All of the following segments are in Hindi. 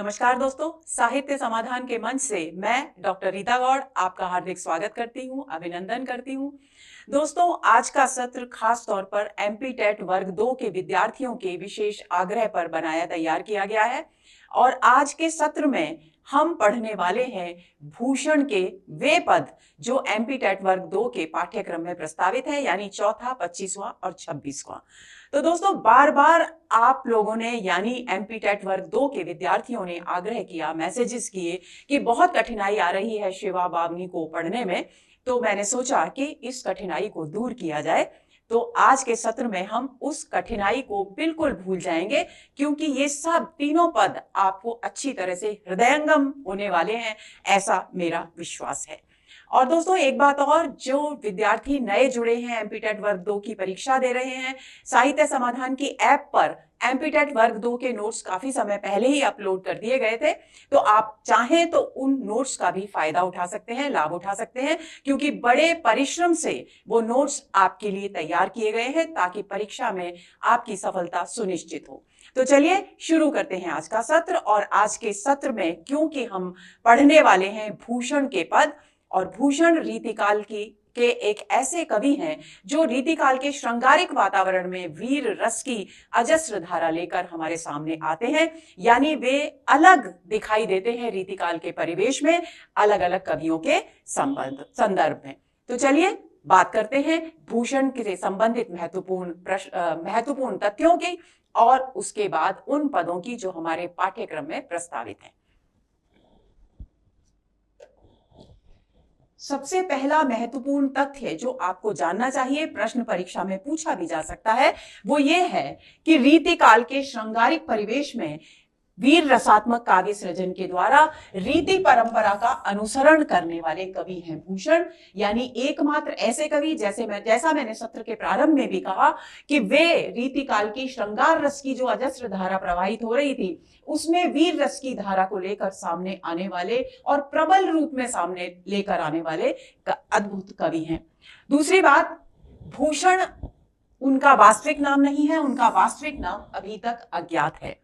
नमस्कार दोस्तों, साहित्य समाधान के मंच से मैं डॉक्टर रीता गौड़ आपका हार्दिक स्वागत करती हूँ, अभिनंदन करती हूँ। दोस्तों, आज का सत्र खास तौर पर एमपी टेट वर्ग 2 के विद्यार्थियों के विशेष आग्रह पर तैयार किया गया है और आज के सत्र में हम पढ़ने वाले हैं भूषण के वे पद जो एमपी टेट वर्ग 2 के पाठ्यक्रम में प्रस्तावित है, यानी चौथा, 25वां और 26वां। तो दोस्तों, बार बार आप लोगों ने यानी एमपी टेट वर्ग 2 के विद्यार्थियों ने आग्रह किया, मैसेजेस किए कि बहुत कठिनाई आ रही है शिवा बावनी को पढ़ने में। तो मैंने सोचा कि इस कठिनाई को दूर किया जाए। तो आज के सत्र में हम उस कठिनाई को बिल्कुल भूल जाएंगे, क्योंकि ये सब तीनों पद आपको अच्छी तरह से हृदयंगम होने वाले हैं, ऐसा मेरा विश्वास है। और दोस्तों, एक बात और, जो विद्यार्थी नए जुड़े हैं, एमपी टेट वर्ग 2 की परीक्षा दे रहे हैं, साहित्य समाधान की ऐप पर एमपी टेट वर्ग 2 के नोट्स काफी समय पहले ही अपलोड कर दिए गए थे। तो आप चाहें तो उन नोट्स का भी फायदा उठा सकते हैं, लाभ उठा सकते हैं, क्योंकि बड़े परिश्रम से वो नोट्स आपके लिए तैयार किए गए हैं ताकि परीक्षा में आपकी सफलता सुनिश्चित हो। तो चलिए शुरू करते हैं आज का सत्र। और आज के सत्र में क्योंकि हम पढ़ने वाले हैं भूषण के पद, और भूषण रीतिकाल के एक ऐसे कवि हैं जो रीतिकाल के श्रृंगारिक वातावरण में वीर रस की अजस्र धारा लेकर हमारे सामने आते हैं, यानी वे अलग दिखाई देते हैं रीतिकाल के परिवेश में, अलग अलग कवियों के संदर्भ में। तो चलिए बात करते हैं भूषण से संबंधित महत्वपूर्ण तथ्यों की और उसके बाद उन पदों की जो हमारे पाठ्यक्रम में प्रस्तावित हैं। सबसे पहला महत्वपूर्ण तथ्य जो आपको जानना चाहिए, प्रश्न परीक्षा में पूछा भी जा सकता है, वो ये है कि रीतिकाल के श्रृंगारिक परिवेश में वीर रसात्मक काव्य सृजन के द्वारा रीति परंपरा का अनुसरण करने वाले कवि हैं भूषण। यानी एकमात्र ऐसे कवि, जैसा मैंने सत्र के प्रारंभ में भी कहा कि वे रीतिकाल की श्रृंगार रस की जो अजस्र धारा प्रवाहित हो रही थी, उसमें वीर रस की धारा को लेकर सामने आने वाले और प्रबल रूप में सामने लेकर आने वाले अद्भुत कवि हैं। दूसरी बात, भूषण उनका वास्तविक नाम नहीं है, उनका वास्तविक नाम अभी तक अज्ञात है।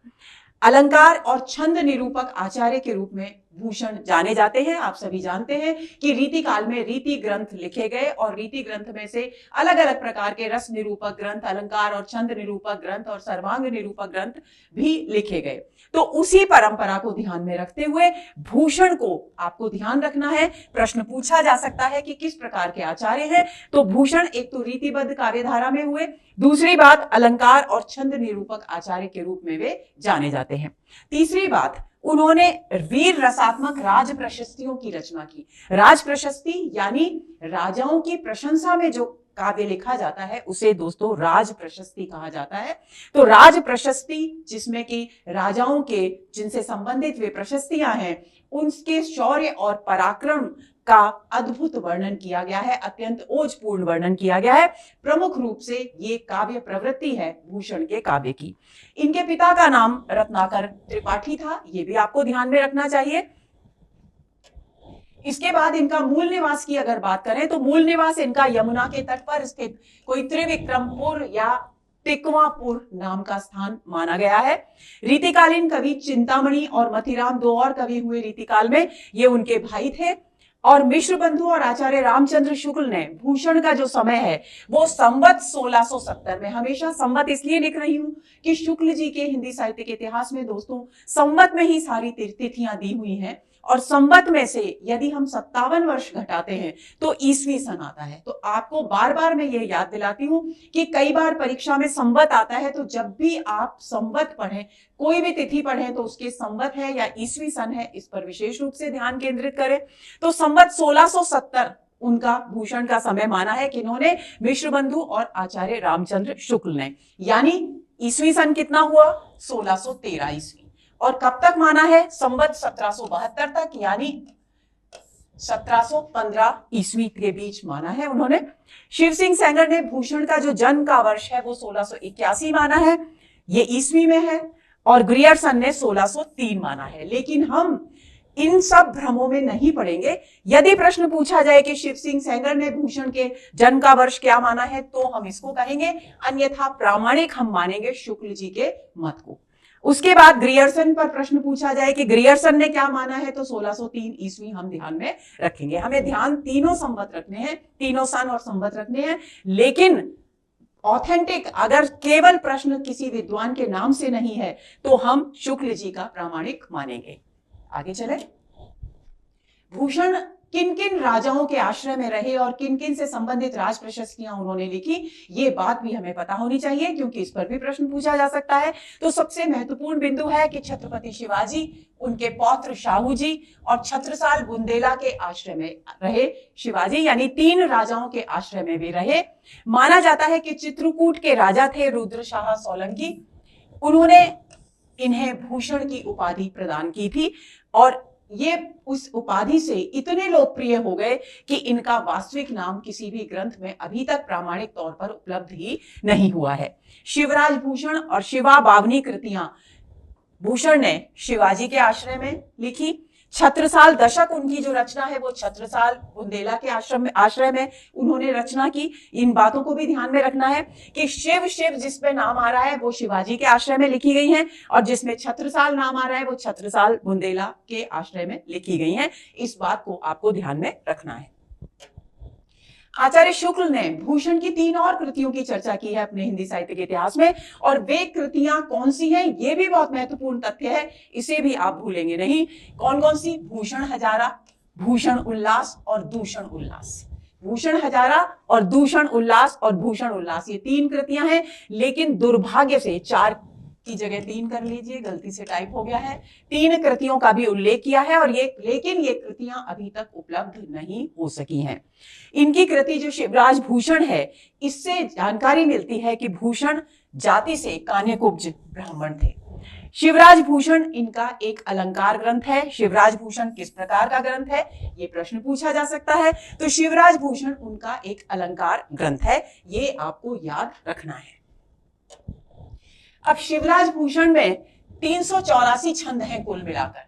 अलंकार और छंद निरूपक आचार्य के रूप में भूषण जाने जाते हैं। आप सभी जानते हैं कि रीतिकाल में रीति ग्रंथ लिखे गए और रीति ग्रंथ में से अलग अलग प्रकार के रस निरूपक ग्रंथ, अलंकार और छंद निरूपक ग्रंथ और सर्वांग निरूपक ग्रंथ भी लिखे गए। तो उसी परंपरा को ध्यान में रखते हुए भूषण को आपको ध्यान रखना है। प्रश्न पूछा जा सकता है कि किस प्रकार के आचार्य हैं। तो भूषण एक तो रीतिबद्ध काव्यधारा में हुए, दूसरी बात अलंकार और छंद निरूपक आचार्य के रूप में वे जाने जाते हैं। तीसरी बात, उन्होंने वीर रसात्मक राज प्रशस्तियों की रचना की। राज प्रशस्ति यानी राजाओं की प्रशंसा में जो काव्य लिखा जाता है उसे दोस्तों राज प्रशस्ति कहा जाता है। तो राज प्रशस्ति, जिसमें कि राजाओं के जिनसे संबंधित वे प्रशस्तियां हैं, उनके शौर्य और पराक्रम का अद्भुत वर्णन किया गया है, अत्यंत ओजपूर्ण वर्णन किया गया है। प्रमुख रूप से ये काव्य प्रवृत्ति है भूषण के काव्य की। इनके पिता का नाम रत्नाकर त्रिपाठी था, ये भी आपको ध्यान में रखना चाहिए। इसके बाद इनका मूल निवास की अगर बात करें तो मूल निवास इनका यमुना के तट पर स्थित कोई त्रिविक्रमपुर या तिकवापुर नाम का स्थान माना गया है। रीतिकालीन कवि चिंतामणि और मथिराम, दो और कवि हुए रीतिकाल में, ये उनके भाई थे। और मिश्र बंधु और आचार्य रामचंद्र शुक्ल ने भूषण का जो समय है वो संवत 1670 में, हमेशा संवत इसलिए लिख रही हूं कि शुक्ल जी के हिंदी साहित्य के इतिहास में दोस्तों संवत में ही सारी तिथियां दी हुई हैं, और संवत में से यदि हम 57 वर्ष घटाते हैं तो ईसवी सन आता है। तो आपको बार बार मैं ये याद दिलाती हूं कि कई बार परीक्षा में संवत आता है, तो जब भी आप संवत पढ़ें, कोई भी तिथि पढ़ें, तो उसके संवत है या ईसवी सन है, इस पर विशेष रूप से ध्यान केंद्रित करें। तो संवत 1670 उनका भूषण का समय माना है, किन्होंने? मिश्र बंधु और आचार्य रामचंद्र शुक्ल ने। यानी ईसवी सन कितना हुआ? 1613 ईस्वी। और कब तक माना है? संवत 1772 तक, यानी 1715 ईस्वी के बीच माना है उन्होंने। शिव सिंह सेंगर ने भूषण का जो जन्म का वर्ष है वो 1681 माना है, ये ईस्वी में है। और ग्रियर्सन ने 1603 माना है। लेकिन हम इन सब भ्रमों में नहीं पड़ेंगे। यदि प्रश्न पूछा जाए कि शिव सिंह सेंगर ने भूषण के जन्म का वर्ष क्या माना है, तो हम इसको कहेंगे, अन्यथा प्रामाणिक हम मानेंगे शुक्ल जी के मत को। उसके बाद ग्रियर्सन पर प्रश्न पूछा जाए कि ग्रियर्सन ने क्या माना है, तो 1603 ईस्वी हम ध्यान में रखेंगे। हमें ध्यान तीनों संवत रखने हैं, तीनों सन और संवत रखने हैं, लेकिन ऑथेंटिक अगर केवल प्रश्न किसी विद्वान के नाम से नहीं है तो हम शुक्ल जी का प्रामाणिक मानेंगे। आगे चले। भूषण किन किन राजाओं के आश्रय में रहे और किन किन से संबंधित राज प्रशस्तियां उन्होंने लिखी, ये बात भी हमें पता होनी चाहिए क्योंकि इस पर भी प्रश्न पूछा जा सकता है। तो सबसे महत्वपूर्ण बिंदु है कि छत्रपति शिवाजी, उनके पौत्र शाहू जी और छत्रसाल बुंदेला के आश्रय में रहे। शिवाजी यानी 3 राजाओं के आश्रय में भी रहे। माना जाता है कि चित्रकूट के राजा थे रुद्रशाह सोलंकी, उन्होंने इन्हें भूषण की उपाधि प्रदान की थी और ये उस उपाधि से इतने लोकप्रिय हो गए कि इनका वास्तविक नाम किसी भी ग्रंथ में अभी तक प्रामाणिक तौर पर उपलब्ध ही नहीं हुआ है। शिवराज भूषण और शिवा बावनी कृतियां भूषण ने शिवाजी के आश्रय में लिखी। छत्रसाल दशक उनकी जो रचना है वो छत्रसाल बुंदेला के आश्रय में उन्होंने रचना की। इन बातों को भी ध्यान में रखना है कि शिव शिव जिसमें नाम आ रहा है वो शिवाजी के आश्रय में लिखी गई हैं और जिसमें छत्रसाल नाम आ रहा है वो छत्रसाल बुंदेला के आश्रय में लिखी गई हैं। इस बात को आपको ध्यान में रखना है। आचार्य शुक्ल ने भूषण की 3 और कृतियों की चर्चा की है अपने हिंदी साहित्य के इतिहास में, और वे कृतियां कौन सी हैं ये भी बहुत महत्वपूर्ण तथ्य है, इसे भी आप भूलेंगे नहीं। कौन कौन सी? भूषण हजारा, भूषण उल्लास और दूषण उल्लास। भूषण हजारा और दूषण उल्लास और भूषण उल्लास, ये 3 कृतियां हैं, लेकिन दुर्भाग्य से 4 की जगह 3 कर लीजिए, गलती से टाइप हो गया है। 3 कृतियों का भी उल्लेख किया है और लेकिन ये कृतियां अभी तक उपलब्ध नहीं हो सकी हैं। इनकी कृति जो शिवराज भूषण है, इससे जानकारी मिलती है कि भूषण जाति से कान्यकुब्ज ब्राह्मण थे। शिवराज भूषण इनका एक अलंकार ग्रंथ है। शिवराज भूषण किस प्रकार का ग्रंथ है, ये प्रश्न पूछा जा सकता है। तो शिवराज भूषण उनका एक अलंकार ग्रंथ है, ये आपको याद रखना है। अब शिवराज भूषण में 384 छंद हैं कुल मिलाकर,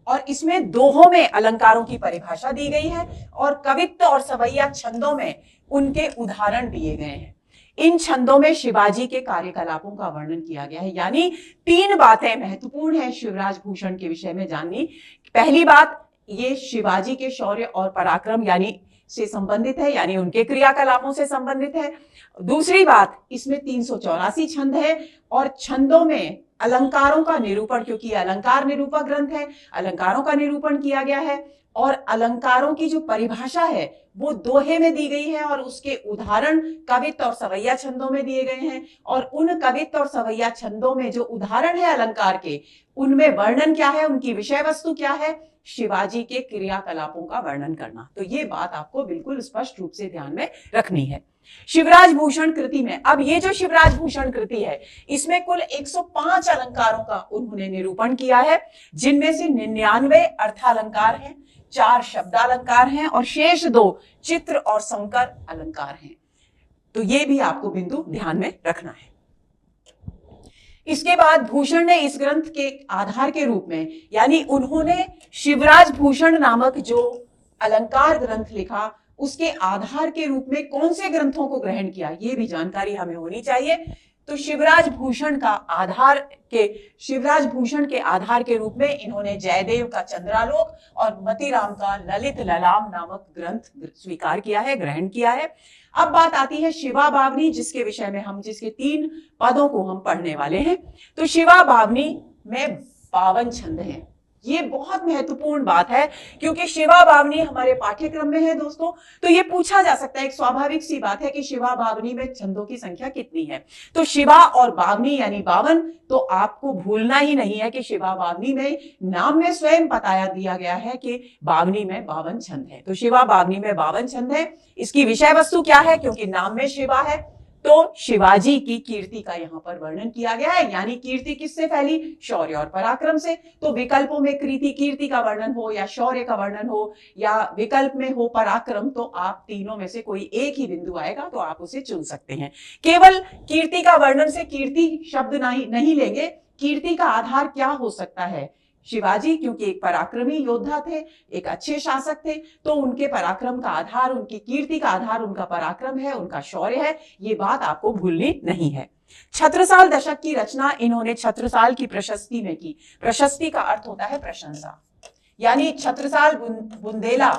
और इसमें दोहों में अलंकारों की परिभाषा दी गई है और कवित्व और सवैया छंदों में उनके उदाहरण दिए गए हैं। इन छंदों में शिवाजी के कार्यकलापों का वर्णन किया गया है। यानी 3 बातें महत्वपूर्ण है शिवराज भूषण के विषय में जाननी। पहली बात, ये शिवाजी के शौर्य और पराक्रम यानी से संबंधित है, यानी उनके क्रियाकलापों से संबंधित है। दूसरी बात, इसमें 384 छंद है और छंदों में अलंकारों का निरूपण, क्योंकि अलंकार निरूपक ग्रंथ है, अलंकारों का निरूपण किया गया है और अलंकारों की जो परिभाषा है वो दोहे में दी गई है और उसके उदाहरण कवित्व और सवैया छंदों में दिए गए हैं। और उन कवित्व और सवैया छंदों में जो उदाहरण है अलंकार के, उनमें वर्णन क्या है, उनकी विषय वस्तु क्या है, शिवाजी के क्रियाकलापों का वर्णन करना। तो ये बात आपको बिल्कुल स्पष्ट रूप से ध्यान में रखनी है। शिवराज भूषण कृति में, अब ये जो शिवराज भूषण कृति है, इसमें कुल 105 अलंकारों का उन्होंने निरूपण किया है, जिनमें से 99 अर्थालंकार हैं, 4 शब्दालंकार हैं और शेष 2 चित्र और संकर अलंकार हैं। तो ये भी आपको बिंदु ध्यान में रखना है। इसके बाद भूषण ने इस ग्रंथ के आधार के रूप में, यानी उन्होंने शिवराज भूषण नामक जो अलंकार ग्रंथ लिखा, उसके आधार के रूप में कौन से ग्रंथों को ग्रहण किया, ये भी जानकारी हमें होनी चाहिए। तो शिवराज भूषण के आधार के रूप में इन्होंने जयदेव का चंद्रालोक और मतीराम का ललित ललाम नामक ग्रंथ स्वीकार किया है, ग्रहण किया है। अब बात आती है शिवा बावनी, जिसके विषय में जिसके 3 पदों को हम पढ़ने वाले हैं। तो शिवा बावनी में 52 छंद हैं। ये बहुत महत्वपूर्ण बात है क्योंकि शिवा बावनी हमारे पाठ्यक्रम में है दोस्तों। तो ये पूछा जा सकता है, एक स्वाभाविक सी बात है कि शिवा बावनी में छंदों की संख्या कितनी है। तो शिवा और बावनी यानी 52, तो आपको भूलना ही नहीं है कि शिवा बावनी में नाम में स्वयं बताया दिया गया है कि बावनी में 52 छंद है। तो शिवा बावनी में 52 छंद है। इसकी विषय वस्तु क्या है, क्योंकि नाम में शिवा है तो शिवाजी की कीर्ति का यहाँ पर वर्णन किया गया है। यानी कीर्ति किससे फैली, शौर्य और पराक्रम से। तो विकल्पों में कीर्ति का वर्णन हो या शौर्य का वर्णन हो या विकल्प में हो पराक्रम, तो आप तीनों में से कोई एक ही बिंदु आएगा तो आप उसे चुन सकते हैं। केवल कीर्ति का वर्णन से कीर्ति शब्द नहीं लेंगे, कीर्ति का आधार क्या हो सकता है, शिवाजी क्योंकि एक पराक्रमी योद्धा थे, एक अच्छे शासक थे, तो उनके पराक्रम का आधार, उनकी कीर्ति का आधार उनका पराक्रम है, उनका शौर्य है। ये बात आपको भूलनी नहीं है। छत्रसाल दशक की रचना इन्होंने छत्रसाल की प्रशस्ति में की। प्रशस्ति का अर्थ होता है प्रशंसा, यानी छत्रसाल बुंदेला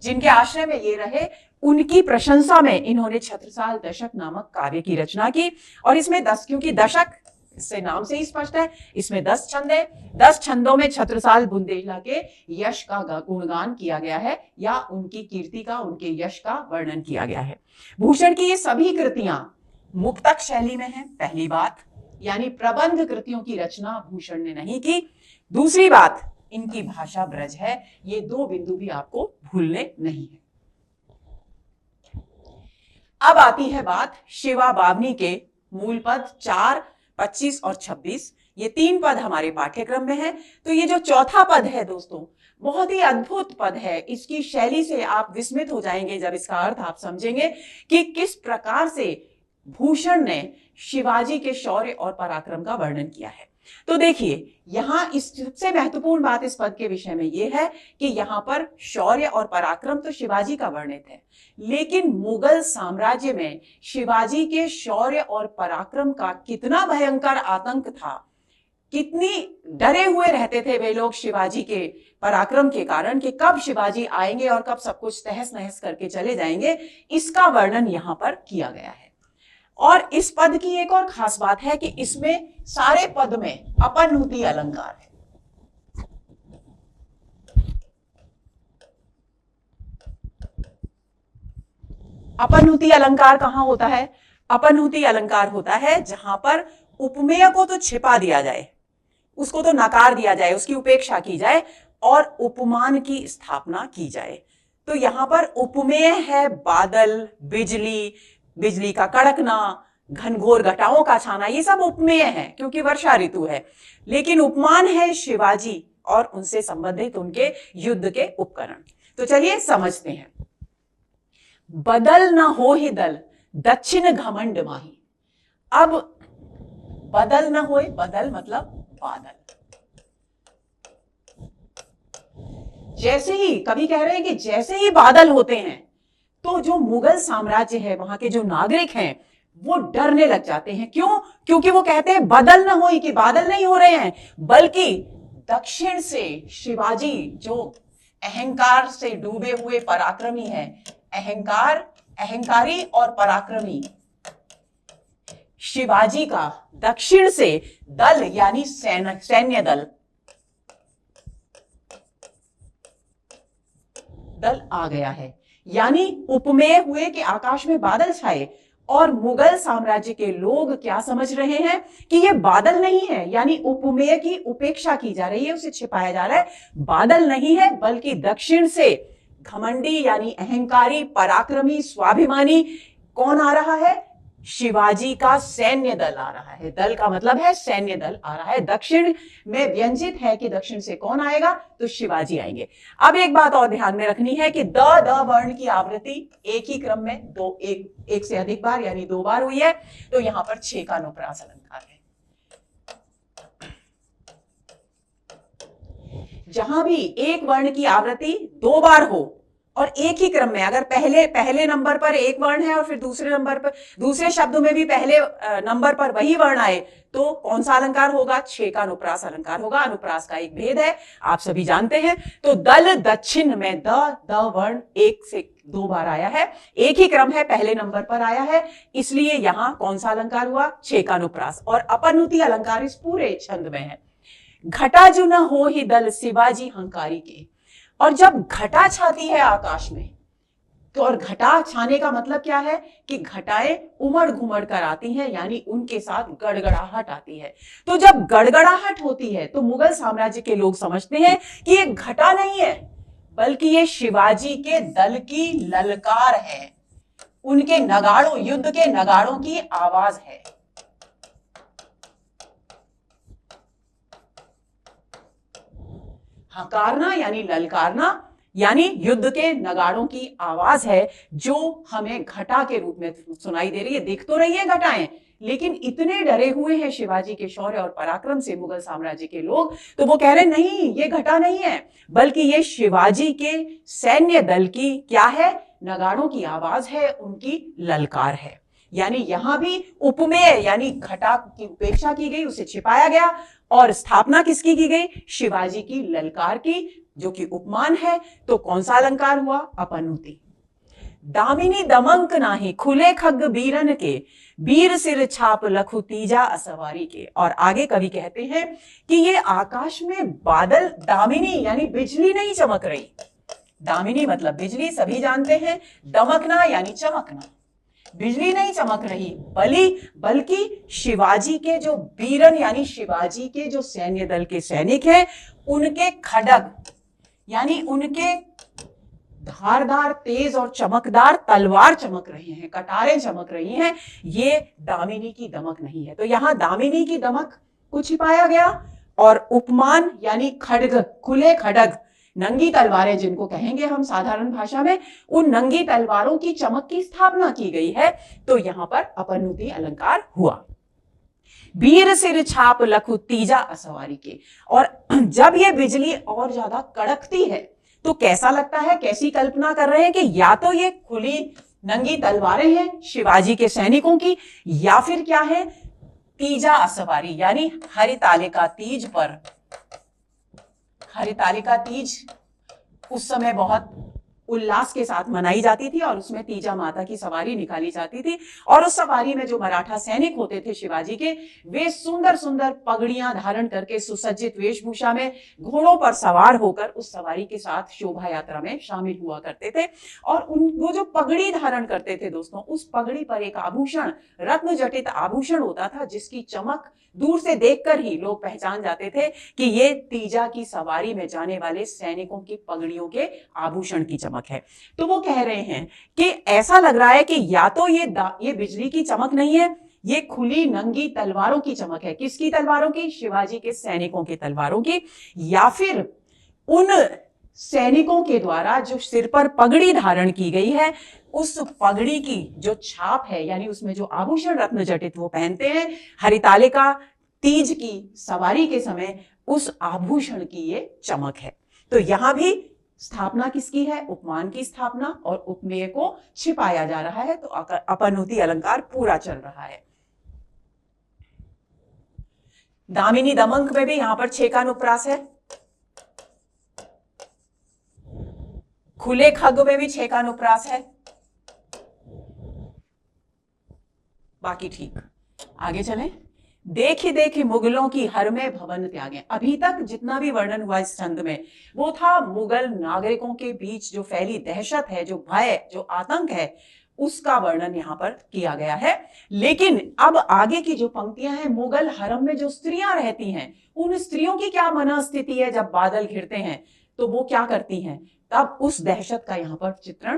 जिनके आश्रय में ये रहे, उनकी प्रशंसा में इन्होंने छत्रसाल दशक नामक काव्य की रचना की। और इसमें 10, क्योंकि दशक इससे नाम से ही स्पष्ट है, इसमें 10 छंद है। 10 छंदों में छत्रसाल बुंदेला के यश का गुणगान किया गया है, या उनकी कीर्ति का, उनके यश का वर्णन किया गया है। भूषण की ये सभी कृतियां मुक्तक शैली में है, पहली बात, यानी प्रबंध कृतियों की रचना भूषण ने नहीं की। दूसरी बात, इनकी भाषा ब्रज है। ये 2 बिंदु भी आपको भूलने नहीं है। अब आती है बात शिवा बावनी के मूल पद 4, 25 और 26। ये 3 पद हमारे पाठ्यक्रम में है। तो ये जो चौथा पद है दोस्तों, बहुत ही अद्भुत पद है। इसकी शैली से आप विस्मित हो जाएंगे जब इसका अर्थ आप समझेंगे कि किस प्रकार से भूषण ने शिवाजी के शौर्य और पराक्रम का वर्णन किया है। तो देखिए, यहां इस सबसे महत्वपूर्ण बात इस पद के विषय में यह है कि यहां पर शौर्य और पराक्रम तो शिवाजी का वर्णित है, लेकिन मुगल साम्राज्य में शिवाजी के शौर्य और पराक्रम का कितना भयंकर आतंक था, कितनी डरे हुए रहते थे वे लोग शिवाजी के पराक्रम के कारण, कि कब शिवाजी आएंगे और कब सब कुछ तहस नहस करके चले जाएंगे, इसका वर्णन यहां पर किया गया है। और इस पद की एक और खास बात है कि इसमें सारे पद में अपनुति अलंकार है। अपनुति अलंकार कहां होता है? अपनुति अलंकार होता है जहां पर उपमेय को तो छिपा दिया जाए, उसको तो नकार दिया जाए, उसकी उपेक्षा की जाए और उपमान की स्थापना की जाए। तो यहां पर उपमेय है बादल, बिजली, बिजली का कड़कना, घनघोर घटाओं का छाना, ये सब उपमेय है क्योंकि वर्षा ऋतु है। लेकिन उपमान है शिवाजी और उनसे संबंधित उनके युद्ध के उपकरण। तो चलिए समझते हैं। बदल न हो ही दल, दक्षिण घमंड माही। अब बदल न होए, बदल मतलब बादल। जैसे ही, कभी कह रहे हैं कि जैसे ही बादल होते हैं तो जो मुगल साम्राज्य है, वहां के जो नागरिक हैं, वो डरने लग जाते हैं। क्यों? क्योंकि वो कहते हैं बदल ना हो, कि बादल नहीं हो रहे हैं, बल्कि दक्षिण से शिवाजी जो अहंकार से डूबे हुए पराक्रमी है, अहंकारी और पराक्रमी शिवाजी का दक्षिण से दल यानी सैन्य दल आ गया है। यानी उपमेय हुए कि आकाश में बादल छाए, और मुगल साम्राज्य के लोग क्या समझ रहे हैं कि ये बादल नहीं है, यानी उपमेय की उपेक्षा की जा रही है, उसे छिपाया जा रहा है। बादल नहीं है, बल्कि दक्षिण से घमंडी यानी अहंकारी, पराक्रमी, स्वाभिमानी कौन आ रहा है? शिवाजी का सैन्य दल आ रहा है। दल का मतलब है सैन्य दल आ रहा है। दक्षिण में व्यंजित है कि दक्षिण से कौन आएगा? तो शिवाजी आएंगे। अब एक बात और ध्यान में रखनी है कि द वर्ण की आवृत्ति एक ही क्रम में एक से अधिक बार यानी 2 बार हुई है, तो यहां पर 6 का अनुप्रास अलंकार है। जहां भी एक वर्ण की आवृत्ति 2 बार हो और एक ही क्रम में, अगर पहले नंबर पर एक वर्ण है और फिर दूसरे नंबर पर, दूसरे शब्द में भी पहले नंबर पर वही वर्ण आए, तो कौन सा अलंकार होगा? 6 का अनुप्रास अलंकार होगा। अनुप्रास का एक भेद है, आप सभी जानते हैं। तो दल दक्षिण में द वर्ण 1 से 2 बार आया है, एक ही क्रम है, पहले नंबर पर आया है, इसलिए यहां कौन सा अलंकार हुआ? 6 का अनुप्रास। और अपनुति अलंकार इस पूरे छंद में है। घटा जो न हो ही दल शिवाजी हंकारी के। और जब घटा छाती है आकाश में, तो और घटा छाने का मतलब क्या है कि घटाएं उमड़ घुमड़ कर आती हैं, यानी उनके साथ गड़गड़ाहट आती है। तो जब गड़गड़ाहट होती है तो मुगल साम्राज्य के लोग समझते हैं कि ये घटा नहीं है, बल्कि ये शिवाजी के दल की ललकार है, उनके नगाड़ों, युद्ध के नगाड़ों की आवाज है। हकारना यानी ललकारना, यानी युद्ध के नगाड़ों की आवाज है जो हमें घटा के रूप में सुनाई दे रही है। दिख तो रही है घटाएं, लेकिन इतने डरे हुए हैं शिवाजी के शौर्य और पराक्रम से मुगल साम्राज्य के लोग, तो वो कह रहे नहीं, ये घटा नहीं है, बल्कि ये शिवाजी के सैन्य दल की क्या है, नगाड़ों की आवाज है, उनकी ललकार है। यानी यहां भी उपमेय यानी घटा की उपेक्षा की गई, उसे छिपाया गया, और स्थापना किसकी की गई, शिवाजी की ललकार की, जो कि उपमान है। तो कौन सा अलंकार हुआ, अपनुति। दामिनी दमंक नाही खुले खग बीरन के, बीर सिर छाप लखु तीजा असवारी के। और आगे कवि कहते हैं कि ये आकाश में बादल, दामिनी यानी बिजली नहीं चमक रही, दामिनी मतलब बिजली, सभी जानते हैं, दमकना यानी चमकना, बिजली नहीं चमक रही, बल्कि शिवाजी के जो बीरन यानी शिवाजी के जो सैन्य दल के सैनिक हैं, उनके खड्ग यानी उनके धारदार, तेज और चमकदार तलवार चमक रही हैं, कटारें चमक रही हैं, ये दामिनी की दमक नहीं है। तो यहां दामिनी की दमक को छिपाया गया, और उपमान यानी खड्ग, खुले खड्ग, नंगी तलवारें जिनको कहेंगे हम साधारण भाषा में, उन नंगी तलवारों की चमक की स्थापना की गई है। तो यहां पर अपनुति अलंकार हुआ। बीर सिर छाप लखु तीजा असवारी के। और जब ये बिजली और ज्यादा कड़कती है तो कैसा लगता है, कैसी कल्पना कर रहे हैं कि या तो ये खुली नंगी तलवारें हैं शिवाजी के सैनिकों की, या फिर क्या है, तीजा असवारी यानी हरितालिका तीज पर, हरितालिका तीज उस समय बहुत उल्लास के साथ मनाई जाती थी, और उसमें तीजा माता की सवारी निकाली जाती थी, और उस सवारी में जो मराठा सैनिक होते थे शिवाजी के, वे सुंदर सुंदर पगड़ियां धारण करके सुसज्जित वेशभूषा में घोड़ों पर सवार होकर उस सवारी के साथ शोभा यात्रा में शामिल हुआ करते थे। और वो जो पगड़ी धारण करते थे दोस्तों, उस पगड़ी पर एक आभूषण, रत्न जटित आभूषण होता था, जिसकी चमक दूर से देखकर ही लोग पहचान जाते थे कि ये तीजा की सवारी में जाने वाले सैनिकों की पगड़ियों के आभूषण की चमक है। तो वो कह रहे हैं कि ऐसा लग रहा है कि या तो ये बिजली की चमक नहीं है, ये खुली नंगी तलवारों की चमक है। किसकी तलवारों की, शिवाजी के सैनिकों की तलवारों की, या फिर उन सैनिकों के द्वारा जो सिर पर पगड़ी धारण की गई है, उस पगड़ी की जो छाप है, यानी उसमें जो आभूषण रत्न जटित वो पहनते हैं, हरितालिका तीज की सवारी के समय उस आभूषण की ये चमक है। तो यहां भी स्थापना किसकी है, उपमान की स्थापना, और उपमेय को छिपाया जा रहा है। तो अपनुति अलंकार पूरा चल रहा है। दामिनी दमंक में भी यहां पर छेकानुप्रास है, खुले खग में भी छेकानुप्रास है, बाकी ठीक। आगे चलें। देखी देखी मुगलों की हर में भवन त्यागे। अभी तक जितना भी वर्णन हुआ इस छंद में, वो था मुगल नागरिकों के बीच जो फैली दहशत है, जो भय, जो आतंक है, उसका वर्णन यहां पर किया गया है। लेकिन अब आगे की जो पंक्तियां हैं, मुगल हरम में जो स्त्रियां रहती हैं, उन स्त्रियों की क्या मनस्थिति है जब बादल घिरते हैं, तो वो क्या करती हैं, तब उस दहशत का यहां पर चित्रण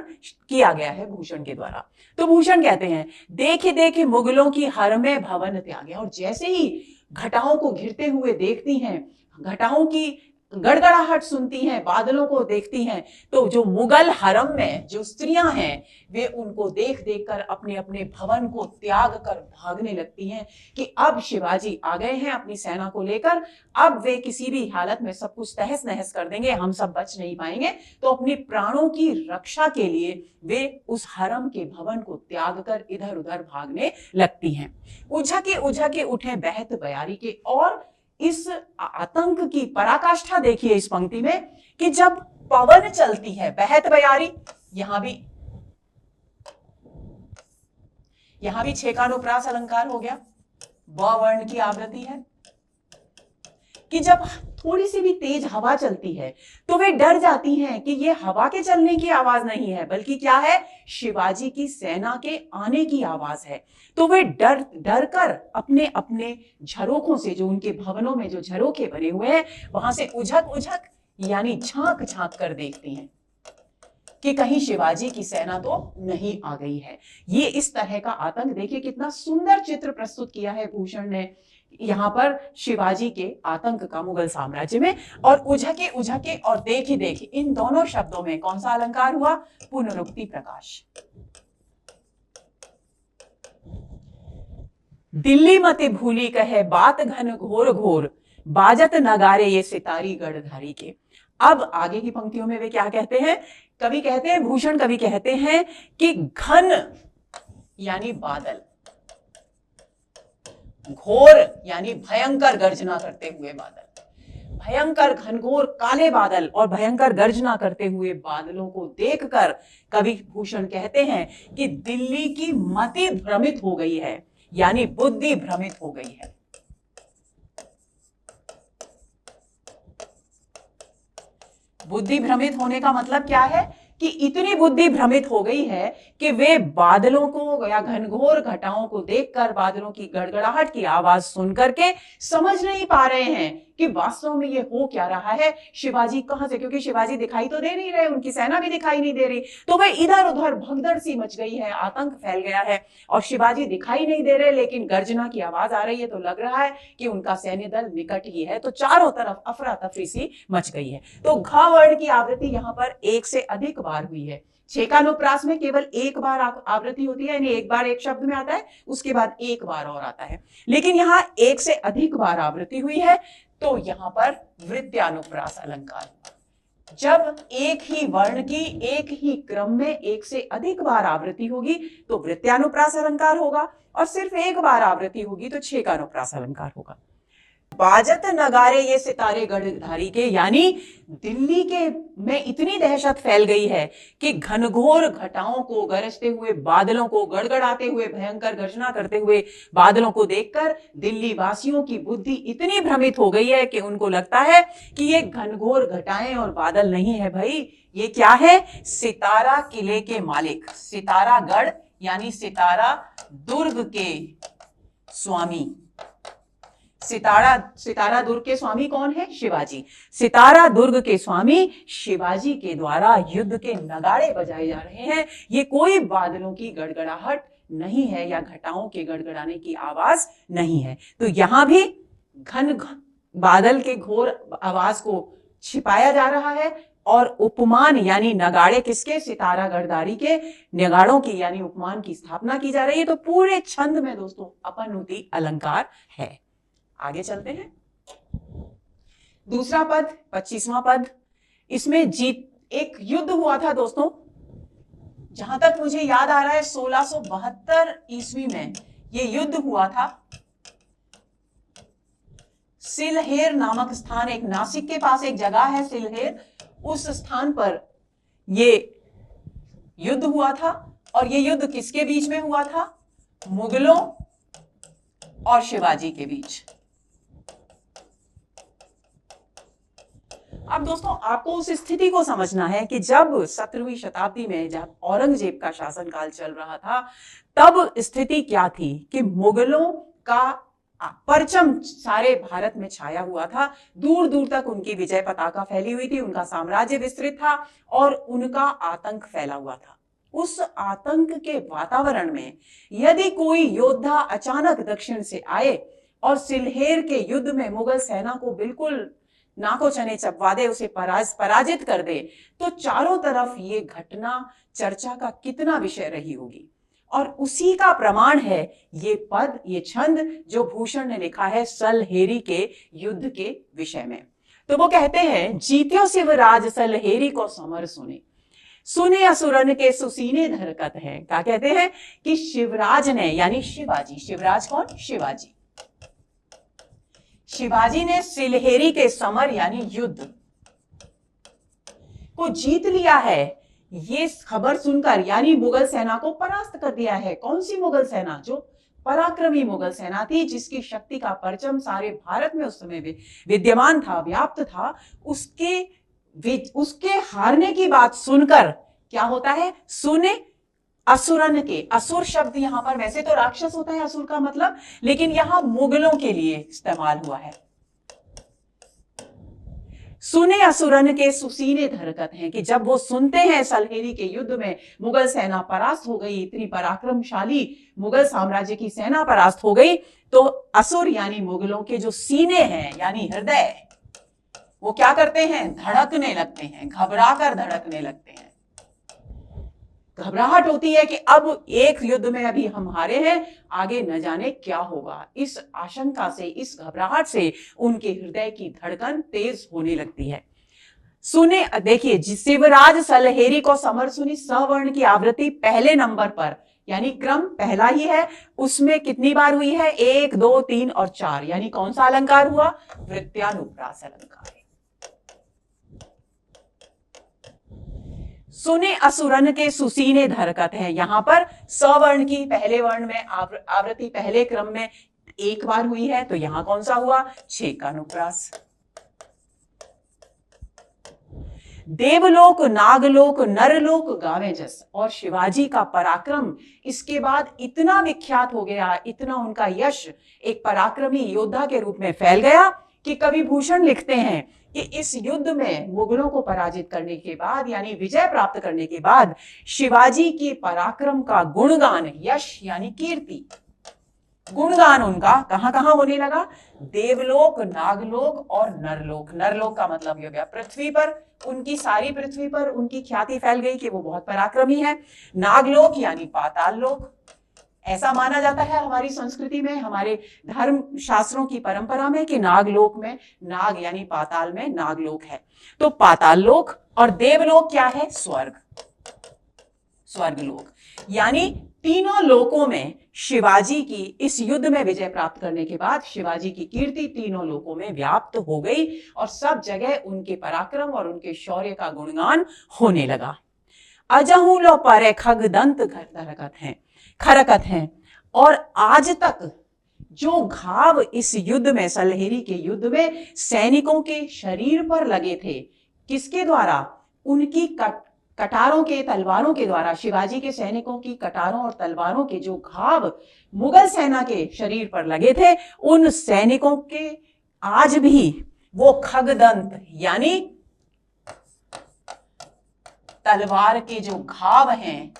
किया गया है भूषण के द्वारा। तो भूषण कहते हैं, देखे देखे मुगलों की हर में भवन त्यागे। और जैसे ही घटाओं को घिरते हुए देखती हैं, घटाओं की गड़गड़ाहट सुनती हैं, बादलों को देखती हैं, तो जो मुगल हरम में जो स्त्रियां हैं, वे उनको देख देख कर अपने अपने भवन को त्याग कर भागने लगती हैं कि अब शिवाजी आ गए हैं अपनी सेना को लेकर, अब वे किसी भी हालत में सब कुछ तहस नहस कर देंगे, हम सब बच नहीं पाएंगे। तो अपने प्राणों की रक्षा के लिए वे उस हरम के भवन को त्याग कर इधर उधर भागने लगती हैं। उझके उठे बहत बयारी के। और इस आतंक की पराकाष्ठा देखिए इस पंक्ति में कि जब पवन चलती है, बहत बयारी, यहां भी छेकानुप्रास अलंकार हो गया, ब वर्ण की आवृत्ति है कि जब थोड़ी सी भी तेज हवा चलती है तो वे डर जाती हैं कि ये हवा के चलने की आवाज नहीं है, बल्कि क्या है, शिवाजी की सेना के आने की आवाज है। तो वे डर कर अपने अपने झरोखों से, जो उनके भवनों में जो झरोखे बने हुए हैं, वहां से उझक यानी झांक कर देखती हैं कि कहीं शिवाजी की सेना तो नहीं आ गई है। ये इस तरह का आतंक, देखिए कितना सुंदर चित्र प्रस्तुत किया है भूषण ने यहां पर शिवाजी के आतंक का मुगल साम्राज्य में। और उझके उझके और देखी देखी, इन दोनों शब्दों में कौन सा अलंकार हुआ? पुनरुक्ति प्रकाश। दिल्ली मते भूली कहे बात घन घोर घोर, बाजत नगारे ये सितारी गढ़धारी के। अब आगे की पंक्तियों में वे क्या कहते हैं? कवि कहते हैं, भूषण कवि कहते हैं कि घन यानी बादल, घोर यानी भयंकर गर्जना करते हुए बादल, भयंकर घनघोर काले बादल और भयंकर गर्जना करते हुए बादलों को देखकर कवि भूषण कहते हैं कि दिल्ली की मति भ्रमित हो गई है, यानी बुद्धि भ्रमित हो गई है। बुद्धि भ्रमित होने का मतलब क्या है? कि इतनी बुद्धि भ्रमित हो गई है कि वे बादलों को या घनघोर घटाओं को देखकर, बादलों की गड़गड़ाहट की आवाज सुन करके समझ नहीं पा रहे हैं कि वास्तव में ये हो क्या रहा है, शिवाजी कहां से, क्योंकि शिवाजी दिखाई तो दे नहीं रहे, उनकी सेना भी दिखाई नहीं दे रही, तो वे इधर उधर भगदड़ सी मच गई है, आतंक फैल गया है और शिवाजी दिखाई नहीं दे रहे, लेकिन गर्जना की आवाज आ रही है, तो लग रहा है कि उनका सैन्य दल निकट ही है। तो चारों तरफ अफरा तफरी सी मच गई है। तो घ वर्ण की आवृत्ति यहां पर एक से अधिक बार हुई है। छेकानुप्रास में केवल एक बार आवृत्ति होती है, यानी एक बार एक शब्द में आता है, उसके बाद एक बार और आता है, लेकिन यहां एक से अधिक बार आवृत्ति हुई है। तो यहां पर वृत्यानुप्रास अलंकार हुआ। जब एक ही वर्ण की एक ही क्रम में एक से अधिक बार आवृत्ति होगी तो वृत्यानुप्रास अलंकार होगा, और सिर्फ एक बार आवृत्ति होगी तो छेकानुप्रास अलंकार होगा। बाजत नगारे ये सितारे गढ़धारी के, यानी दिल्ली के में इतनी दहशत फैल गई है कि घनघोर घटाओं को, गरजते हुए बादलों को, गड़गड़ाते हुए भयंकर गर्जना करते हुए बादलों को देखकर दिल्ली वासियों की बुद्धि इतनी भ्रमित हो गई है कि उनको लगता है कि ये घनघोर घटाएं और बादल नहीं है भाई, ये क्या है? सितारा किले के मालिक, सितारागढ़ यानी सितारा दुर्ग के स्वामी। सितारा दुर्ग के स्वामी कौन है? शिवाजी। सितारा दुर्ग के स्वामी शिवाजी के द्वारा युद्ध के नगाड़े बजाए जा रहे हैं। ये कोई बादलों की गड़गड़ाहट नहीं है या घटाओं के गड़गड़ाने की आवाज नहीं है। तो यहां भी घन बादल के घोर आवाज को छिपाया जा रहा है और उपमान यानी नगाड़े किसके? सितारा गढ़धारी के नगाड़ों की यानी उपमान की स्थापना की जा रही है। तो पूरे छंद में दोस्तों अपनुति अलंकार है। आगे चलते हैं। दूसरा पद, 25वां पद, इसमें जीत एक युद्ध हुआ था दोस्तों, जहां तक मुझे याद आ रहा है 1672 ईस्वी में यह युद्ध हुआ था। सिलहेर नामक स्थान, एक नासिक के पास एक जगह है सिलहेर, उस स्थान पर यह युद्ध हुआ था। और यह युद्ध किसके बीच में हुआ था? मुगलों और शिवाजी के बीच। अब दोस्तों आपको उस स्थिति को समझना है कि जब 17वीं शताब्दी में जब औरंगजेब का शासनकाल चल रहा था, तब स्थिति क्या थी कि मुगलों का परचम सारे भारत में छाया हुआ था। दूर दूर तक उनकी विजय पताका फैली हुई थी, उनका साम्राज्य विस्तृत था और उनका आतंक फैला हुआ था। उस आतंक के वातावरण में यदि कोई योद्धा अचानक दक्षिण से आए और सिलहेर के युद्ध में मुगल सेना को बिल्कुल नाको चने चबवा दे, उसे पराजित कर दे, तो चारों तरफ ये घटना चर्चा का कितना विषय रही होगी। और उसी का प्रमाण है ये पद, ये छंद जो भूषण ने लिखा है सलहेरी के युद्ध के विषय में। तो वो कहते हैं, जीत्यो शिवराज सलहेरी को समर सुने, सुने असुरन के सुसीने धरकत है। क्या कहते हैं कि शिवराज ने यानी शिवाजी, शिवराज कौन? शिवाजी। शिवाजी ने सिलहेरी के समर यानी युद्ध को जीत लिया है। ये खबर सुनकर यानी मुगल सेना को परास्त कर दिया है। कौन सी मुगल सेना? जो पराक्रमी मुगल सेना थी, जिसकी शक्ति का परचम सारे भारत में उस समय विद्यमान था, व्याप्त था। उसके हारने की बात सुनकर क्या होता है? सुने असुरन के, असुर शब्द यहां पर वैसे तो राक्षस होता है असुर का मतलब, लेकिन यहां मुगलों के लिए इस्तेमाल हुआ है। सुने असुरन के सुसीने धरकत हैं, कि जब वो सुनते हैं सलहेरी के युद्ध में मुगल सेना परास्त हो गई, इतनी पराक्रमशाली मुगल साम्राज्य की सेना परास्त हो गई, तो असुर यानी मुगलों के जो सीने हैं यानी हृदय, वो क्या करते हैं, धड़कने लगते हैं, घबराकर धड़कने लगते हैं। घबराहट होती है कि अब एक युद्ध में अभी हम हारे हैं, आगे न जाने क्या होगा। इस आशंका से, इस घबराहट से उनके हृदय की धड़कन तेज होने लगती है। सुने, देखिए, शिवराज सलहेरी को समर सुनी सवर्ण की आवृत्ति पहले नंबर पर, यानी क्रम पहला ही है, उसमें कितनी बार हुई है, 1, 2, 3 और 4, यानी कौन सा अलंकार हुआ, वृत्यानुप्रास अलंकार। सुने असुरन के सुसीने धरकत है, यहां पर सवर्ण की पहले वर्ण में आवृत्ति पहले क्रम में एक बार हुई है, तो यहां कौन सा हुआ, 6 का अनुप्रास। देवलोक नागलोक नरलोक गावे जस, और शिवाजी का पराक्रम इसके बाद इतना विख्यात हो गया, इतना उनका यश एक पराक्रमी योद्धा के रूप में फैल गया कि कवि भूषण लिखते हैं कि इस युद्ध में मुगलों को पराजित करने के बाद, यानी विजय प्राप्त करने के बाद, शिवाजी के पराक्रम का गुणगान, यश यानी कीर्ति, गुणगान उनका कहां कहां होने लगा, देवलोक नागलोक और नरलोक। नरलोक का मतलब ये हो गया पृथ्वी पर, उनकी सारी पृथ्वी पर उनकी ख्याति फैल गई कि वो बहुत पराक्रमी है। नागलोक यानी पाताल लोक, ऐसा माना जाता है हमारी संस्कृति में, हमारे धर्म शास्त्रों की परंपरा में, कि नागलोक में, नाग यानी पाताल में नागलोक है, तो पाताल लोक। और देवलोक क्या है, स्वर्ग, स्वर्गलोक। यानी तीनों लोकों में शिवाजी की इस युद्ध में विजय प्राप्त करने के बाद शिवाजी की कीर्ति तीनों लोकों में व्याप्त हो गई और सब जगह उनके पराक्रम और उनके शौर्य का गुणगान होने लगा। अजहू लो परे खगदंत खरकत हैं, और आज तक जो घाव इस युद्ध में, सलहेरी के युद्ध में सैनिकों के शरीर पर लगे थे, किसके द्वारा, उनकी कटारों के, तलवारों के द्वारा, शिवाजी के सैनिकों की कटारों और तलवारों के जो घाव मुगल सेना के शरीर पर लगे थे, उन सैनिकों के आज भी वो खगदंत यानी तलवार के जो घाव हैं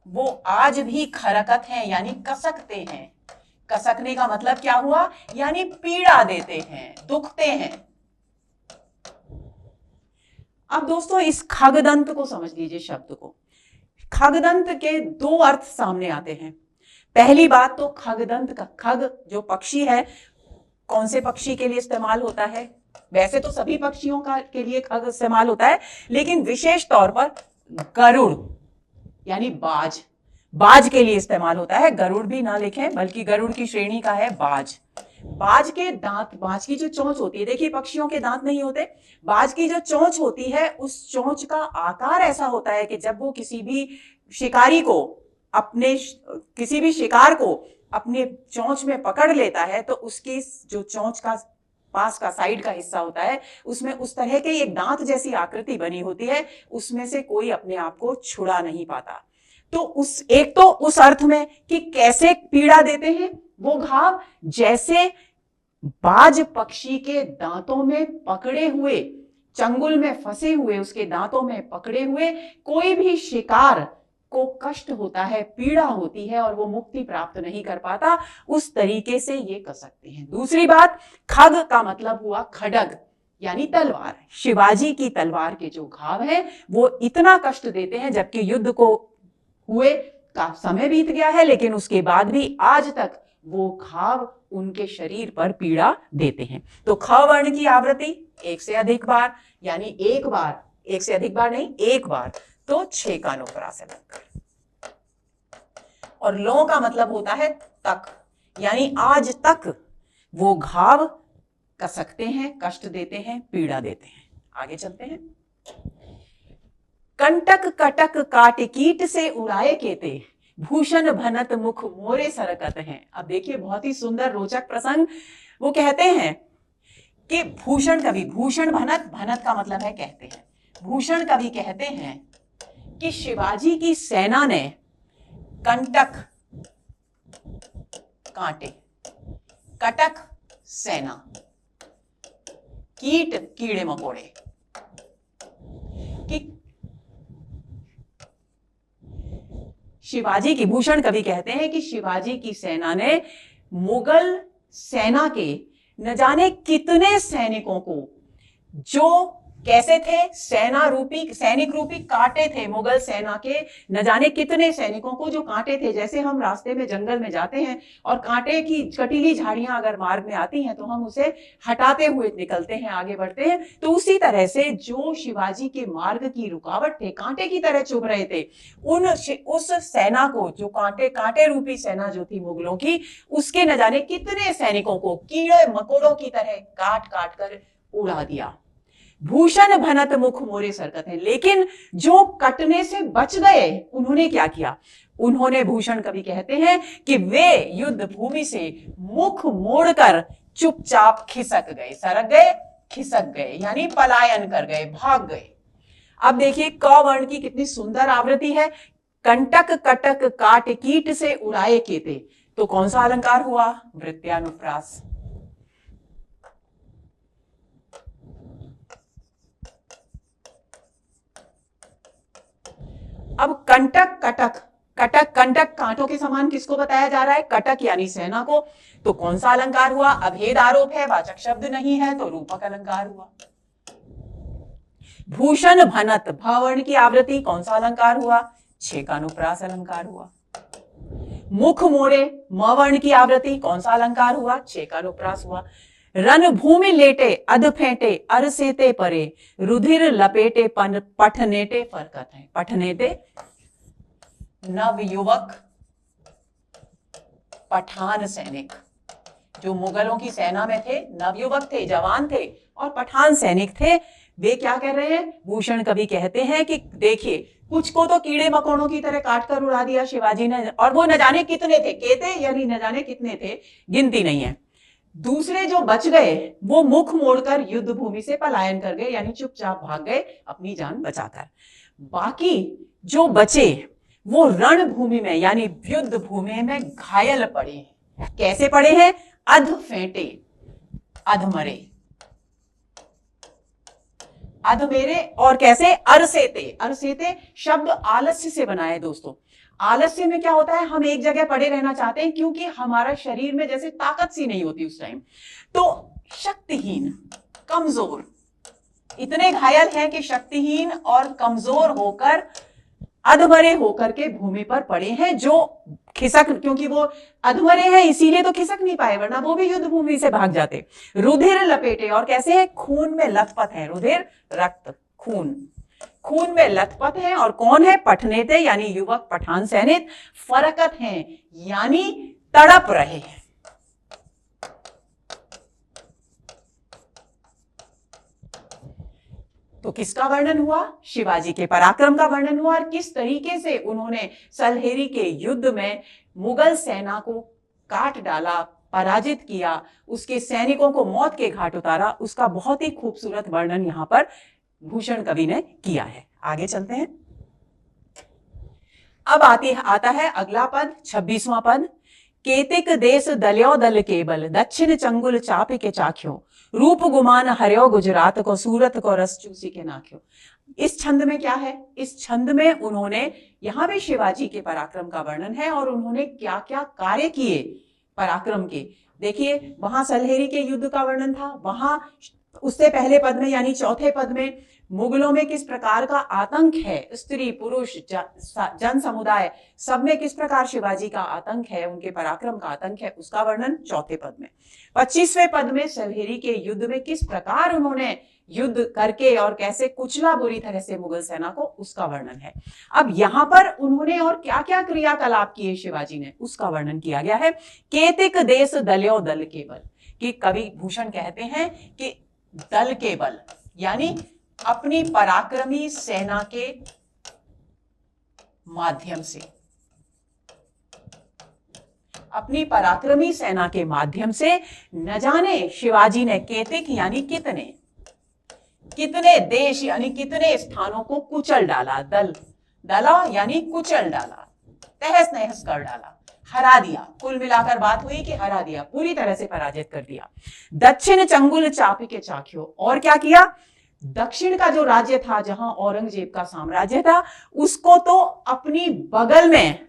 वो आज भी खरकत हैं, यानी कसकते हैं। कसकने का मतलब क्या हुआ, यानी पीड़ा देते हैं, दुखते हैं। अब दोस्तों इस खगदंत को समझ लीजिए, शब्द को। खगदंत के दो अर्थ सामने आते हैं। पहली बात तो खगदंत का, खग जो पक्षी है, कौन से पक्षी के लिए इस्तेमाल होता है, वैसे तो सभी पक्षियों का के लिए खग इस्तेमाल होता है, लेकिन विशेष तौर पर गरुड़ यानी बाज, बाज के लिए इस्तेमाल होता है। गरुड़ भी ना लिखें, बल्कि गरुड़ की श्रेणी का है बाज। बाज के दांत, बाज की जो चोंच होती है, देखिए पक्षियों के दांत नहीं होते, बाज की जो चोंच होती है उस चोंच का आकार ऐसा होता है कि जब वो किसी भी शिकारी को, अपने किसी भी शिकार को अपने चोंच में पकड़ लेता है, तो उसकी जो चोंच का पास का साइड का हिस्सा होता है, उसमें उस तरह के एक दांत जैसी आकृति बनी होती है, उसमें से कोई अपने आप को छुड़ा नहीं पाता। तो उस एक तो उस अर्थ में कि कैसे पीड़ा देते हैं वो घाव, जैसे बाज पक्षी के दांतों में पकड़े हुए, चंगुल में फंसे हुए उसके दांतों में पकड़े हुए कोई भी शिकार को कष्ट होता है, पीड़ा होती है और वो मुक्ति प्राप्त नहीं कर पाता, उस तरीके से ये कर सकते हैं। दूसरी बात, खग का मतलब हुआ खड्ग यानी तलवार। शिवाजी की तलवार के जो घाव है वो इतना कष्ट देते हैं, जबकि युद्ध को हुए का समय बीत गया है, लेकिन उसके बाद भी आज तक वो घाव उनके शरीर पर पीड़ा देते हैं। तो ख वर्ण की आवृत्ति एक से अधिक बार, यानी एक बार, एक से अधिक बार नहीं, एक बार, तो 6 का अनुप्रास है। और लो का मतलब होता है तक, यानी आज तक वो घाव कसकते हैं, कष्ट देते हैं, पीड़ा देते हैं। आगे चलते हैं। कंटक कटक काट कीट से उड़ाए केते, भूषण भनत मुख मोरे सरकत हैं। अब देखिए बहुत ही सुंदर रोचक प्रसंग। वो कहते हैं कि भूषण कवि, भूषण भनत, भनत का मतलब है कहते हैं, भूषण कवि कहते हैं कि शिवाजी की सेना ने कंटक कांटे, कटक सेना, कीट कीड़े मकोड़े, शिवाजी की, भूषण कवि कहते हैं कि शिवाजी की सेना ने मुगल सेना के न जाने कितने सैनिकों को, जो कैसे थे, सैनिक रूपी कांटे थे मुगल सेना के, न जाने कितने सैनिकों को जो कांटे थे, जैसे हम रास्ते में जंगल में जाते हैं और कांटे की कटीली झाड़ियां अगर मार्ग में आती हैं तो हम उसे हटाते हुए निकलते हैं, आगे बढ़ते हैं, तो उसी तरह से जो शिवाजी के मार्ग की रुकावट थे, कांटे की तरह चुभ रहे थे, उस सेना को, जो कांटे रूपी सेना जो थी मुगलों की, उसके न जाने कितने सैनिकों को कीड़े मकोड़ों की तरह काट काट कर उड़ा दिया। भूषण भनत मुख मोरे सरकत है। लेकिन जो कटने से बच गए, उन्होंने क्या किया? उन्होंने, भूषण कवि कहते हैं कि वे युद्ध भूमि से मुख मोड़कर चुपचाप खिसक गए, सरक गए, खिसक गए, यानी पलायन कर गए, भाग गए। अब देखिए क वर्ण की कितनी सुंदर आवृत्ति है। कंटक कटक काट कीट से उड़ाए केते, तो कौन सा अलंकार हुआ? वृत्यानुप्रास। अब कंटक कटक, कंटक कांटों के समान किसको बताया जा रहा है? कटक यानी सेना को, तो कौन सा अलंकार हुआ? अभेद आरोप है, वाचक शब्द नहीं है, तो रूपक अलंकार हुआ। भूषण भनत, भवर्ण की आवृत्ति, कौन सा अलंकार हुआ? छेकानुप्रास अलंकार हुआ। मुख मोड़े, मवर्ण की आवृत्ति, कौन सा अलंकार हुआ? छेकानुप्रास हुआ। रणभूमि लेटे अध फेंटे अरसेते परे, रुधिर लपेटे पठनेटे फरकत है। पठनेटे नवयुवक पठान सैनिक, जो मुगलों की सेना में थे, नवयुवक थे, जवान थे और पठान सैनिक थे, वे क्या कह रहे हैं? भूषण कवि कहते हैं कि देखिए, कुछ को तो कीड़े मकोड़ों की तरह काट कर उड़ा दिया शिवाजी ने, और वो न जाने कितने थे, केते यानी न जाने कितने थे, गिनती नहीं है। दूसरे जो बच गए वो मुख मोड़कर युद्ध भूमि से पलायन कर गए, यानी चुपचाप भाग गए अपनी जान बचाकर। बाकी जो बचे वो रणभूमि में यानी युद्ध भूमि में घायल पड़े। कैसे पड़े हैं? अध फेंटे, अधमरे, अधमेरे, और कैसे? अरसेते। अरसेते शब्द आलस्य से बना है दोस्तों। आलस्य में क्या होता है? हम एक जगह पड़े रहना चाहते हैं क्योंकि हमारा शरीर में जैसे ताकत सी नहीं होती उस टाइम, तो शक्तिहीन, कमजोर, इतने घायल हैं कि शक्तिहीन और कमजोर होकर, अधमरे होकर के भूमि पर पड़े हैं, जो खिसक, क्योंकि वो अधमरे हैं इसीलिए तो खिसक नहीं पाए, वरना वो भी युद्ध भूमि से भाग जाते। रुधिर लपेटे, और कैसे है? खून में लथपथ है। रुधिर रक्त, खून, खून में लथपथ है। और कौन है? पठनेते यानी युवक पठान सैनिक, फरकत हैं यानी तड़प रहे हैं। तो किसका वर्णन हुआ? शिवाजी के पराक्रम का वर्णन हुआ, और किस तरीके से उन्होंने सलहेरी के युद्ध में मुगल सेना को काट डाला, पराजित किया, उसके सैनिकों को मौत के घाट उतारा, उसका बहुत ही खूबसूरत वर्णन यहां पर भूषण कवि ने किया है। आगे चलते हैं। अब आता है अगला पद, 26वां पद। केतिक देश दल्यो दल केबल, दक्षिण चंगुल चापी के चाख्यो, रूप गुमान हर्यो गुजरात को, सूरत को रस चूसी के नाख्यो। इस छंद में क्या है? इस छंद में उन्होंने, यहां भी शिवाजी के पराक्रम का वर्णन है और उन्होंने क्या क्या कार्य किए पराक्रम के। देखिए, वहां सलहेरी के युद्ध का वर्णन था, वहां उससे पहले पद में यानी चौथे पद में मुगलों में किस प्रकार का आतंक है, स्त्री पुरुष जन समुदाय सब में किस प्रकार शिवाजी का आतंक है, उनके पराक्रम का आतंक है, उसका वर्णन चौथे पद में। 25वें पद में सलहेरी के युद्ध में किस प्रकार उन्होंने युद्ध करके और कैसे कुचला बुरी तरह से मुगल सेना को, उसका वर्णन है। अब यहां पर उन्होंने और क्या क्या क्रियाकलाप किए शिवाजी ने, उसका वर्णन किया गया है। केतिक देश दल्यो दल के बल, कि कवि भूषण कहते हैं कि दल के बल यानी अपनी पराक्रमी सेना के माध्यम से, अपनी पराक्रमी सेना के माध्यम से न जाने शिवाजी ने केतिक यानी कितने देश यानी कितने स्थानों को कुचल डाला। दला यानी कुचल डाला, तहस नहस कर डाला, हरा दिया। कुल मिलाकर बात हुई कि हरा दिया, पूरी तरह से पराजित कर दिया। दक्षिण चंगुल चापी के चाख्यो, और क्या किया? दक्षिण का जो राज्य था, जहां औरंगजेब का साम्राज्य था, उसको तो अपनी बगल में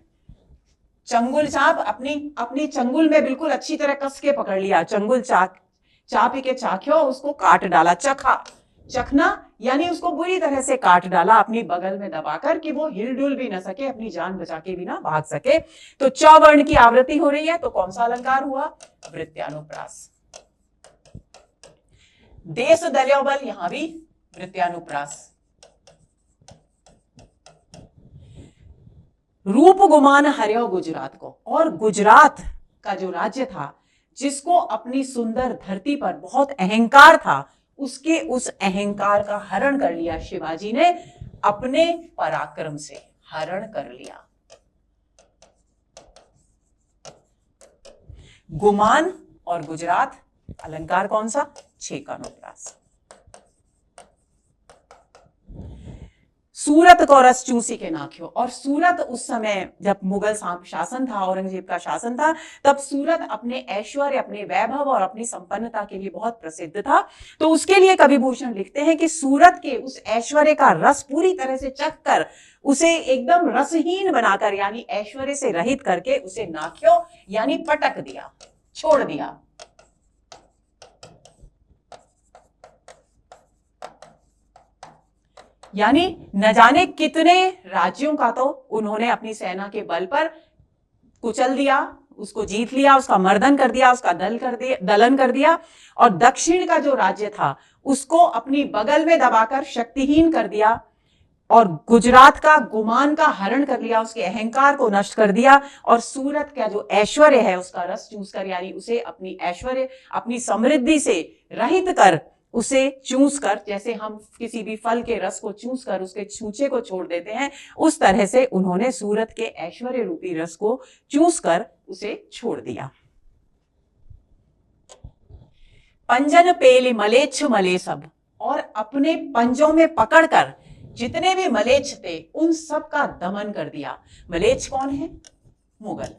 चंगुल चाप, अपनी अपनी चंगुल में बिल्कुल अच्छी तरह कस के पकड़ लिया, चंगुल चापी के चाख्यो, उसको काट डाला, चखा, चखना यानी उसको बुरी तरह से काट डाला अपनी बगल में दबाकर कि वो हिलडुल भी ना सके, अपनी जान बचा के भी ना भाग सके। तो च वर्ण की आवृत्ति हो रही है, तो कौन सा अलंकार हुआ? वृत्यानुप्रास। देश दल्यो बल, यहां भी वृत्यानुप्रास। रूप गुमान हर्यो गुजरात को, और गुजरात का जो राज्य था, जिसको अपनी सुंदर धरती पर बहुत अहंकार था, उसके उस अहंकार का हरण कर लिया शिवाजी ने, अपने पराक्रम से हरण कर लिया। गुमान और गुजरात, अलंकार कौन सा? छेकानुप्रास। सूरत को रस चूसी के नाख्यो, और सूरत उस समय जब मुगल शासन था, औरंगजेब का शासन था, तब सूरत अपने ऐश्वर्य, अपने वैभव और अपनी संपन्नता के लिए बहुत प्रसिद्ध था। तो उसके लिए कवि भूषण लिखते हैं कि सूरत के उस ऐश्वर्य का रस पूरी तरह से चख कर उसे एकदम रसहीन बनाकर, यानी ऐश्वर्य से रहित करके उसे नाख्यो यानी पटक दिया, छोड़ दिया। यानी न जाने कितने राज्यों का तो उन्होंने अपनी सेना के बल पर कुचल दिया, उसको जीत लिया, उसका मर्दन कर दिया, उसका दलन कर दिया, और दक्षिण का जो राज्य था उसको अपनी बगल में दबाकर शक्तिहीन कर दिया, और गुजरात का गुमान का हरण कर लिया, उसके अहंकार को नष्ट कर दिया, और सूरत का जो ऐश्वर्य है उसका रस चूस कर, यानी उसे अपनी ऐश्वर्य, अपनी समृद्धि से रहित कर, उसे चूस कर, जैसे हम किसी भी फल के रस को चूस कर उसके छूचे को छोड़ देते हैं, उस तरह से उन्होंने सूरत के ऐश्वर्य रूपी रस को चूस कर उसे छोड़ दिया। पंजन पेली मलेच्छ मले सब, और अपने पंजों में पकड़कर जितने भी मलेच्छ थे उन सब का दमन कर दिया। मलेच्छ कौन है? मुगल।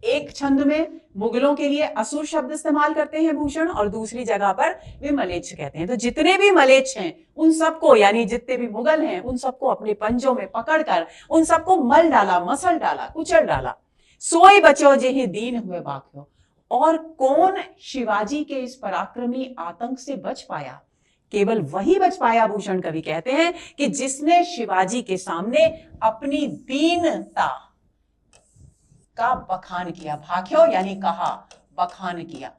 एक छंद में मुगलों के लिए असुर शब्द इस्तेमाल करते हैं भूषण, और दूसरी जगह पर वे मलेच्छ कहते हैं। तो जितने भी मलेच्छ हैं उन सबको, यानी जितने भी मुगल हैं उन सबको अपने पंजों में पकड़कर उन सबको मल डाला, मसल डाला, कुचल डाला। सोई बचो जेहि दीन हुए बाक्यो, और कौन शिवाजी के इस पराक्रमी आतंक से बच पाया? केवल वही बच पाया, भूषण कवि कहते हैं, कि जिसने शिवाजी के सामने अपनी दीनता का बखान किया। भाख्यो यानी कहा, बखान किया।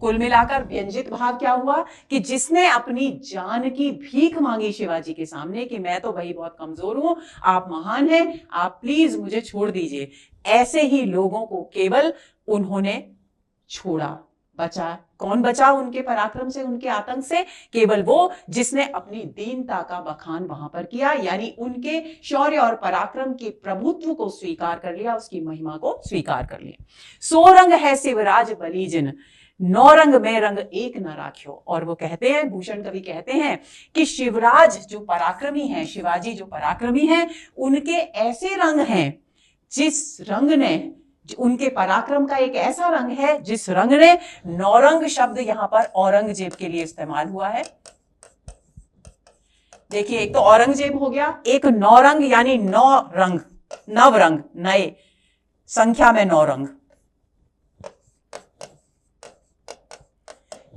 कुल मिलाकर व्यंजित भाव क्या हुआ कि जिसने अपनी जान की भीख मांगी शिवाजी के सामने कि मैं तो भाई बहुत कमजोर हूं, आप महान हैं, आप प्लीज मुझे छोड़ दीजिए, ऐसे ही लोगों को केवल उन्होंने छोड़ा। बचा कौन? बचा उनके पराक्रम से, उनके आतंक से? केवल वो जिसने अपनी दीनता का बखान वहां पर किया, यानी उनके शौर्य और पराक्रम के प्रभुत्व को स्वीकार कर लिया, उसकी महिमा को स्वीकार कर लिया। सो रंग है शिवराज बलीजिन, नौ रंग में रंग एक न राख्यो। और वो कहते हैं, भूषण कवि कहते हैं कि शिवराज जो पराक्रमी हैं, शिवाजी जो पराक्रमी हैं, उनके ऐसे रंग हैं जिस रंग ने, उनके पराक्रम का एक ऐसा रंग है जिस रंग ने, नौरंग शब्द यहां पर औरंगजेब के लिए इस्तेमाल हुआ है। देखिए, एक तो औरंगजेब हो गया, एक नौरंग यानी नौ रंग, नवरंग, नए, संख्या में 9 रंग।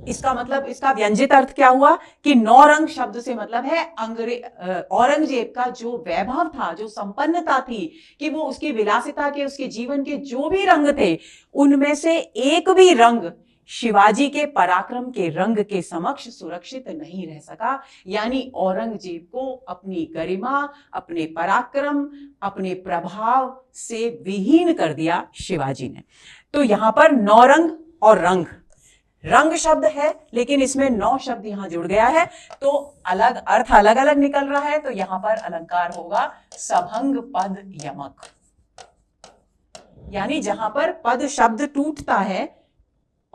इसका मतलब, इसका व्यंजित अर्थ क्या हुआ कि 9 रंग शब्द से मतलब है औरंगजेब का जो वैभव था, जो संपन्नता थी, कि वो उसकी विलासिता के, उसके जीवन के जो भी रंग थे, उनमें से एक भी रंग शिवाजी के पराक्रम के रंग के समक्ष सुरक्षित नहीं रह सका। यानी औरंगजेब को अपनी गरिमा, अपने पराक्रम, अपने प्रभाव से विहीन कर दिया शिवाजी ने। तो यहां पर 9 रंग और रंग, रंग शब्द है लेकिन इसमें 9 शब्द यहां जुड़ गया है, तो अलग अर्थ अलग अलग निकल रहा है। तो यहां पर अलंकार होगा सभंग पद यमक, यानी जहां पर पद शब्द टूटता है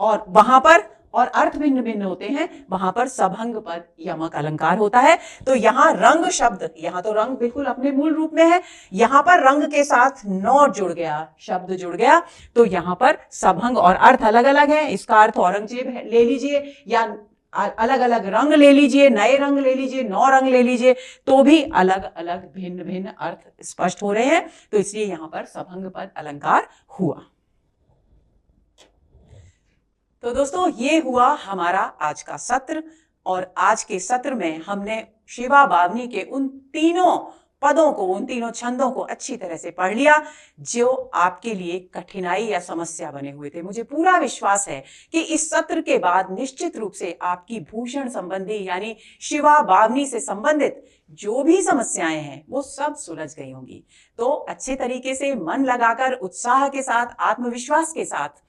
और वहां पर और अर्थ भिन्न भिन्न होते हैं, वहां पर सभंग पद यमक अलंकार होता है। तो यहां रंग शब्द, यहां तो रंग बिल्कुल अपने मूल रूप में है, यहां पर रंग के साथ 9 जुड़ गया, शब्द जुड़ गया, तो यहां पर सभंग और अर्थ अलग अलग है। इसका अर्थ औरंगजेब ले लीजिए या अलग अलग रंग ले लीजिए, नए रंग ले लीजिए, 9 रंग ले लीजिए, तो भी अलग अलग भिन्न भिन्न अर्थ स्पष्ट हो रहे हैं। तो इसलिए यहां पर सभंग पद अलंकार हुआ। तो दोस्तों ये हुआ हमारा आज का सत्र, और आज के सत्र में हमने शिवा बावनी के उन तीनों पदों को, उन तीनों छंदों को अच्छी तरह से पढ़ लिया जो आपके लिए कठिनाई या समस्या बने हुए थे। मुझे पूरा विश्वास है कि इस सत्र के बाद निश्चित रूप से आपकी भूषण संबंधी यानी शिवा बावनी से संबंधित जो भी समस्याएं हैं वो सब सुलझ गई होंगी। तो अच्छे तरीके से मन लगाकर, उत्साह के साथ, आत्मविश्वास के साथ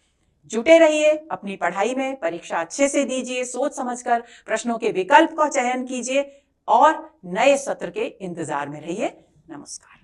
जुटे रहिए अपनी पढ़ाई में। परीक्षा अच्छे से दीजिए, सोच समझकर प्रश्नों के विकल्प का चयन कीजिए और नए सत्र के इंतजार में रहिए। नमस्कार।